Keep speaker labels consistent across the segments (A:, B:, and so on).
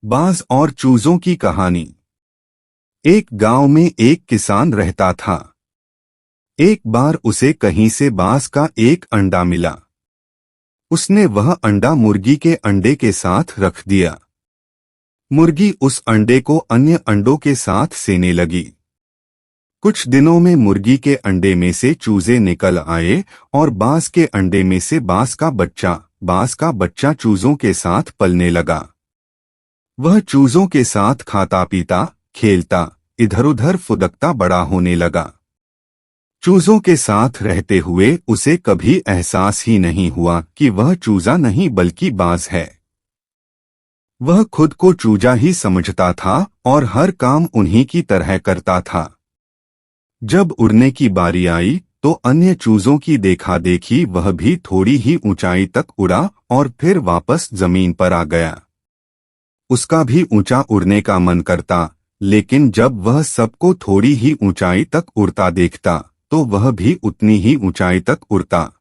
A: बाज और चूजों की कहानी। एक गांव में एक किसान रहता था। एक बार उसे कहीं से बाज का एक अंडा मिला। उसने वह अंडा मुर्गी के अंडे के साथ रख दिया। मुर्गी उस अंडे को अन्य अंडों के साथ सेने लगी। कुछ दिनों में मुर्गी के अंडे में से चूजे निकल आए और बाज के अंडे में से बाज का बच्चा चूजों के साथ पलने लगा। वह चूजों के साथ खाता पीता खेलता इधर उधर फुदकता बड़ा होने लगा। चूजों के साथ रहते हुए उसे कभी एहसास ही नहीं हुआ कि वह चूजा नहीं बल्कि बाज है। वह खुद को चूजा ही समझता था और हर काम उन्हीं की तरह करता था। जब उड़ने की बारी आई तो अन्य चूजों की देखा देखी वह भी थोड़ी ही ऊंचाई तक उड़ा और फिर वापस जमीन पर आ गया। उसका भी ऊंचा उड़ने का मन करता, लेकिन जब वह सबको थोड़ी ही ऊंचाई तक उड़ता देखता तो वह भी उतनी ही ऊंचाई तक उड़ता।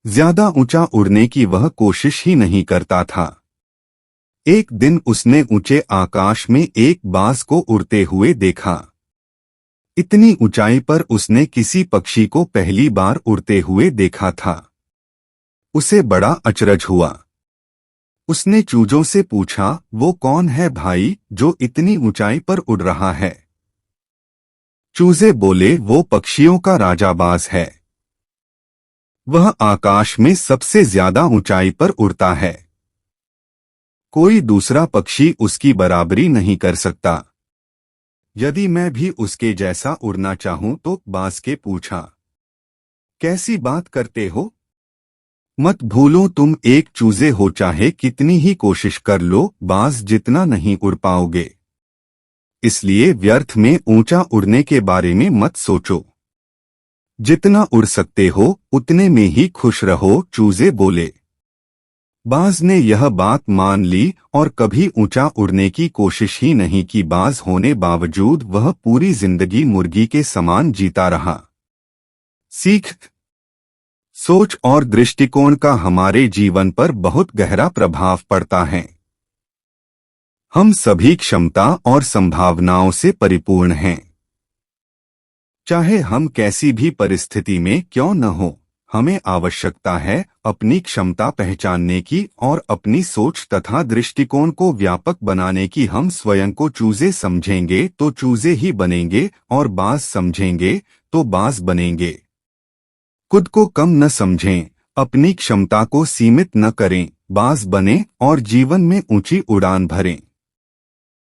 A: ज्यादा ऊंचा उड़ने की वह कोशिश ही नहीं करता था। एक दिन उसने ऊंचे आकाश में एक बाज को उड़ते हुए देखा। इतनी ऊंचाई पर उसने किसी पक्षी को पहली बार उड़ते हुए देखा था। उसे बड़ा अचरज हुआ। उसने चूजों से पूछा, वो कौन है भाई जो इतनी ऊंचाई पर उड़ रहा है? चूजे बोले, वो पक्षियों का राजा बाज है। वह आकाश में सबसे ज्यादा ऊंचाई पर उड़ता है। कोई दूसरा पक्षी उसकी बराबरी नहीं कर सकता। यदि मैं भी उसके जैसा उड़ना चाहूं तो बाज के पूछा, कैसी बात करते हो? मत भूलो तुम एक चूजे हो, चाहे कितनी ही कोशिश कर लो बाज जितना नहीं उड़ पाओगे। इसलिए व्यर्थ में ऊंचा उड़ने के बारे में मत सोचो। जितना उड़ सकते हो उतने में ही खुश रहो, चूजे बोले। बाज ने यह बात मान ली और कभी ऊंचा उड़ने की कोशिश ही नहीं की। बाज होने बावजूद वह पूरी जिंदगी मुर्गी के समान जीता रहा। सीख, सोच और दृष्टिकोण का हमारे जीवन पर बहुत गहरा प्रभाव पड़ता है। हम सभी क्षमता और संभावनाओं से परिपूर्ण हैं। चाहे हम कैसी भी परिस्थिति में क्यों न हो, हमें आवश्यकता है अपनी क्षमता पहचानने की और अपनी सोच तथा दृष्टिकोण को व्यापक बनाने की। हम स्वयं को चूजे समझेंगे तो चूजे ही बनेंगे और बाज समझेंगे तो बाज बनेंगे। खुद को कम न समझें, अपनी क्षमता को सीमित न करें, बाज बने और जीवन में ऊंची उड़ान भरें।